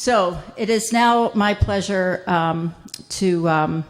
So it is now my pleasure to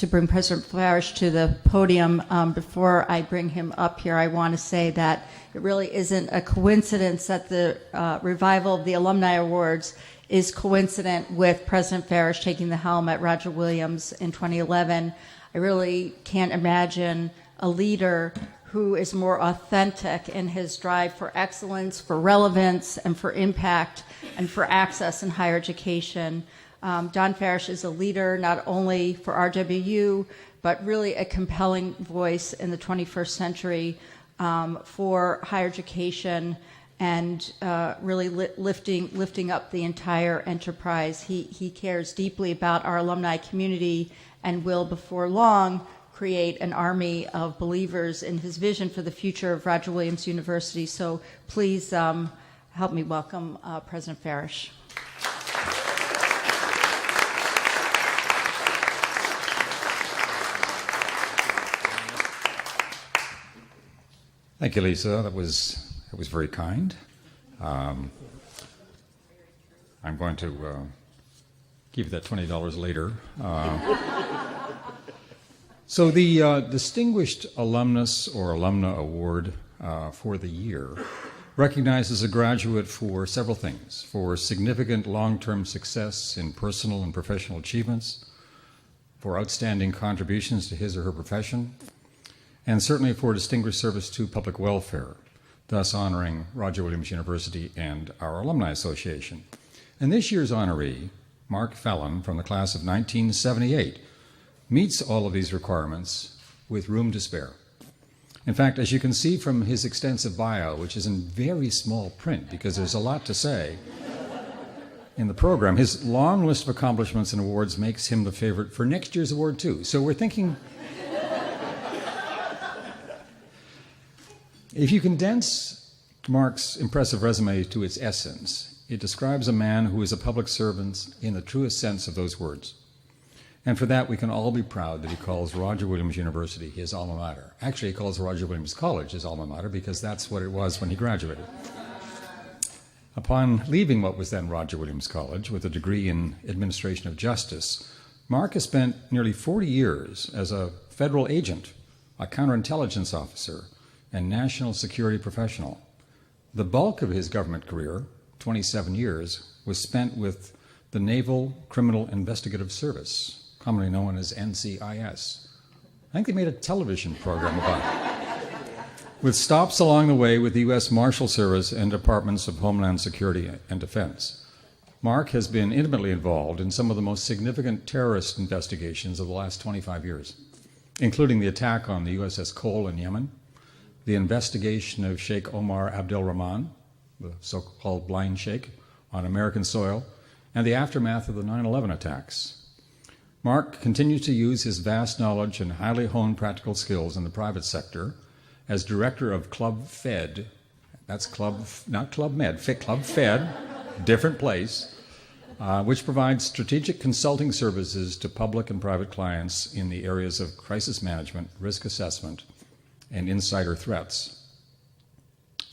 bring President Farish to the podium. Before I bring him up here, I want to say that it really isn't a coincidence that the revival of the Alumni Awards is coincident with President Farish taking the helm at Roger Williams in 2011. I really can't imagine a leader who is more authentic in his drive for excellence, for relevance, and for impact, and for access in higher education. Don Farish is a leader not only for RWU, but really a compelling voice in the 21st century for higher education and really lifting up the entire enterprise. He cares deeply about our alumni community and will, before long, create an army of believers in his vision for the future of Roger Williams University. So please help me welcome President Farish. Thank you, Lisa. That was very kind. I'm going to give you that $20 later. So the Distinguished Alumnus or Alumna Award for the year recognizes a graduate for several things: for significant long-term success in personal and professional achievements, for outstanding contributions to his or her profession, and certainly for distinguished service to public welfare, thus honoring Roger Williams University and our Alumni Association. And this year's honoree, Mark Fallon, from the class of 1978, meets all of these requirements with room to spare. In fact, as you can see from his extensive bio, which is in very small print because there's a lot to say in the program, his long list of accomplishments and awards makes him the favorite for next year's award too. So we're thinking, if you condense Mark's impressive resume to its essence, it describes a man who is a public servant in the truest sense of those words. And for that, we can all be proud that he calls Roger Williams University his alma mater. Actually, he calls Roger Williams College his alma mater because that's what it was when he graduated. Upon leaving what was then Roger Williams College with a degree in Administration of Justice, Mark has spent nearly 40 years as a federal agent, a counterintelligence officer, and national security professional. The bulk of his government career, 27 years, was spent with the Naval Criminal Investigative Service, commonly known as NCIS. I think they made a television program about it, with stops along the way with the U.S. Marshal Service and Departments of Homeland Security and Defense. Mark has been intimately involved in some of the most significant terrorist investigations of the last 25 years, including the attack on the USS Cole in Yemen, the investigation of Sheikh Omar Abdel Rahman, the so-called blind sheikh, on American soil, and the aftermath of the 9/11 attacks. Mark continues to use his vast knowledge and highly honed practical skills in the private sector as director of Club Fed. That's Club, not Club Med, Club Fed, different place, which provides strategic consulting services to public and private clients in the areas of crisis management, risk assessment, and insider threats.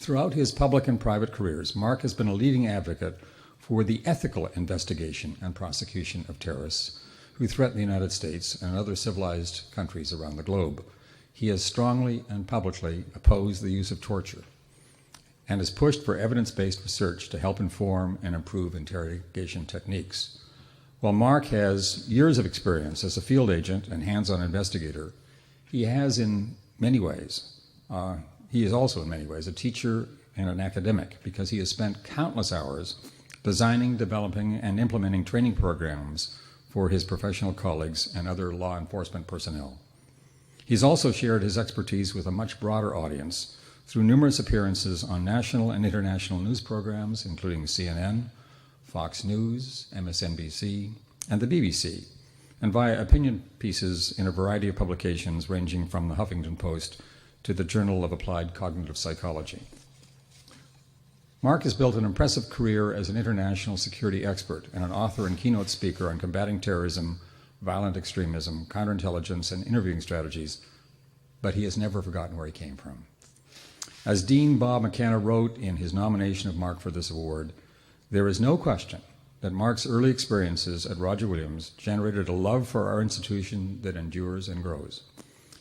Throughout his public and private careers, Mark has been a leading advocate for the ethical investigation and prosecution of terrorists who threaten the United States and other civilized countries around the globe. He has strongly and publicly opposed the use of torture and has pushed for evidence-based research to help inform and improve interrogation techniques. While Mark has years of experience as a field agent and hands-on investigator, he is also in many ways a teacher and an academic because he has spent countless hours designing, developing, and implementing training programs for his professional colleagues and other law enforcement personnel. He's also shared his expertise with a much broader audience through numerous appearances on national and international news programs, including CNN, Fox News, MSNBC, and the BBC, and via opinion pieces in a variety of publications ranging from the Huffington Post to the Journal of Applied Cognitive Psychology. Mark has built an impressive career as an international security expert and an author and keynote speaker on combating terrorism, violent extremism, counterintelligence, and interviewing strategies, but he has never forgotten where he came from. As Dean Bob McKenna wrote in his nomination of Mark for this award, there is no question that Mark's early experiences at Roger Williams generated a love for our institution that endures and grows.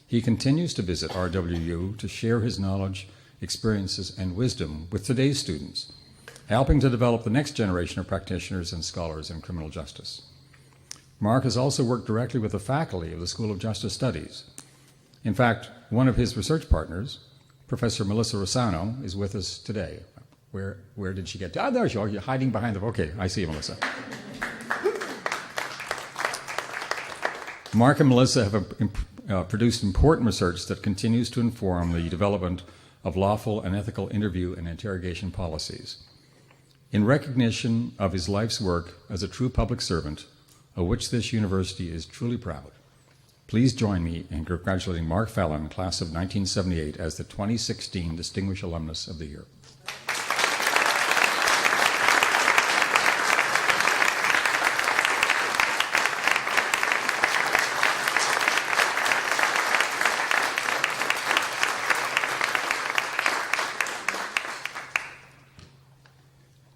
He continues to visit RWU to share his knowledge, experiences, and wisdom with today's students, helping to develop the next generation of practitioners and scholars in criminal justice. Mark has also worked directly with the faculty of the School of Justice Studies. In fact, one of his research partners, Professor Melissa Rossano, is with us today. Where did she get to? Ah, there you are. You're hiding behind the... Okay, I see you, Melissa. Mark and Melissa have produced important research that continues to inform the development of lawful and ethical interview and interrogation policies. In recognition of his life's work as a true public servant, of which this university is truly proud, please join me in congratulating Mark Fallon, class of 1978, as the 2016 Distinguished Alumnus of the Year.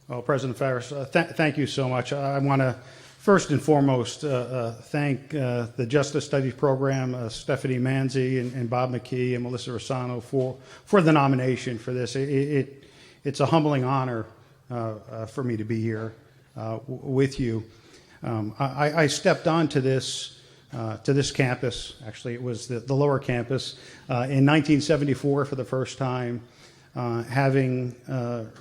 Well, President Farish, thank you so much. I want to first and foremost thank the Justice Studies Program, Stephanie Manzi and Bob McKee and Melissa Rossano for the nomination for this. It's a humbling honor for me to be here with you. I stepped onto this campus, actually it was the lower campus, in 1974 for the first time, having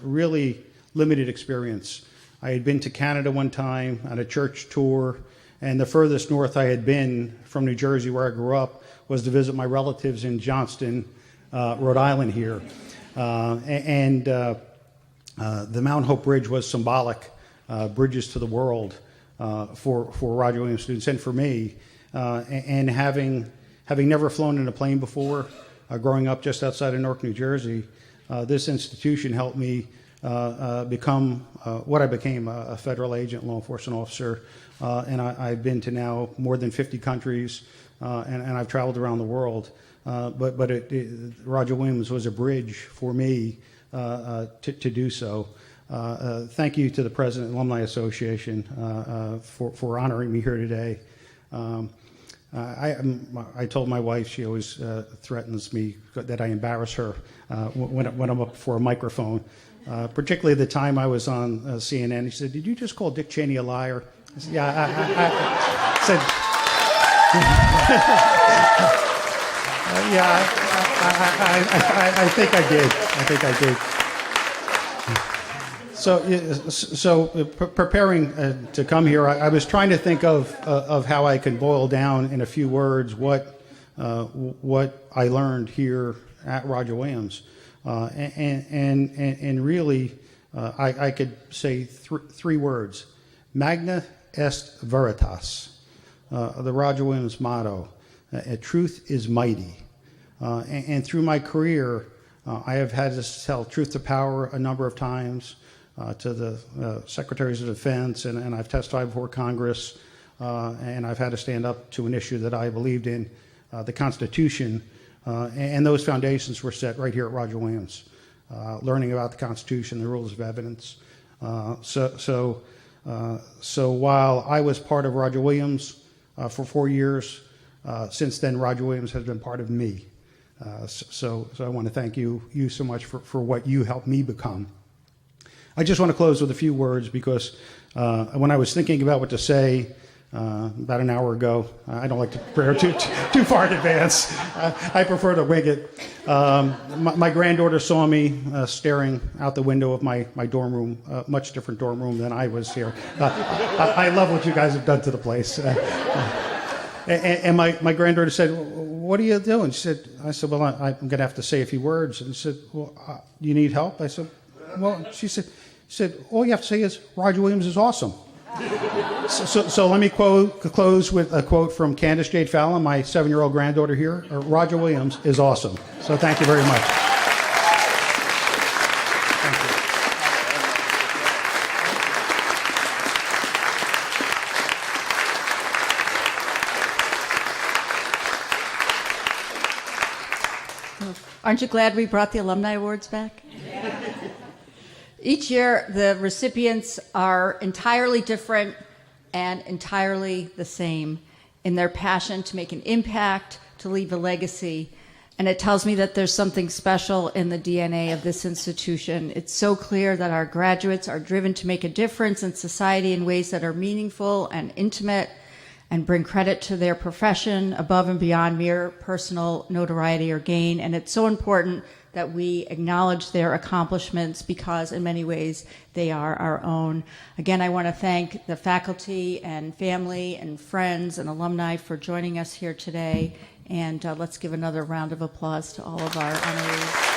really limited experience. I had been to Canada one time on a church tour, and the furthest north I had been from New Jersey, where I grew up, was to visit my relatives in Johnston, Rhode Island here. The Mount Hope Bridge was symbolic, bridges to the world for Roger Williams students and for me. And having never flown in a plane before, growing up just outside of Newark, New Jersey, this institution helped me become what I became, a federal agent, law enforcement officer, and I've been to now more than 50 countries, and I've traveled around the world. But Roger Williams was a bridge for me to do so. Thank you to the President of the Alumni Association for honoring me here today. I told my wife, she always threatens me that I embarrass her when I'm up before a microphone. Particularly the time I was on CNN, he said, "Did you just call Dick Cheney a liar?" I said, "Yeah, I said, I think I did. So preparing to come here, I was trying to think of how I can boil down in a few words what I learned here at Roger Williams. And really, I could say three words: Magna est Veritas, the Roger Williams motto. Truth is mighty. And through my career, I have had to tell truth to power a number of times to the Secretaries of Defense, and I've testified before Congress, and I've had to stand up to an issue that I believed in, the Constitution. And those foundations were set right here at Roger Williams, learning about the Constitution, the rules of evidence. So while I was part of Roger Williams for 4 years, since then Roger Williams has been part of me. So I want to thank you so much for what you helped me become. I just want to close with a few words because when I was thinking about what to say, about an hour ago. I don't like to prepare too far in advance. I prefer to wing it. My granddaughter saw me staring out the window of my dorm room, much different dorm room than I was here. I love what you guys have done to the place. And my granddaughter said, "What are you doing?" I said, "Well, I'm going to have to say a few words." And she said, "Well, do you need help?" I said, "Well," she said, "all you have to say is Roger Williams is awesome." So let me close with a quote from Candace Jade Fallon, my 7-year-old granddaughter here. Roger Williams is awesome. So thank you very much. Thank you. Aren't you glad we brought the Alumni Awards back? Each year, the recipients are entirely different and entirely the same in their passion to make an impact, to leave a legacy. And it tells me that there's something special in the DNA of this institution. It's so clear that our graduates are driven to make a difference in society in ways that are meaningful and intimate and bring credit to their profession above and beyond mere personal notoriety or gain. And it's so important that we acknowledge their accomplishments because in many ways they are our own. Again, I want to thank the faculty and family and friends and alumni for joining us here today. And let's give another round of applause to all of our honorees.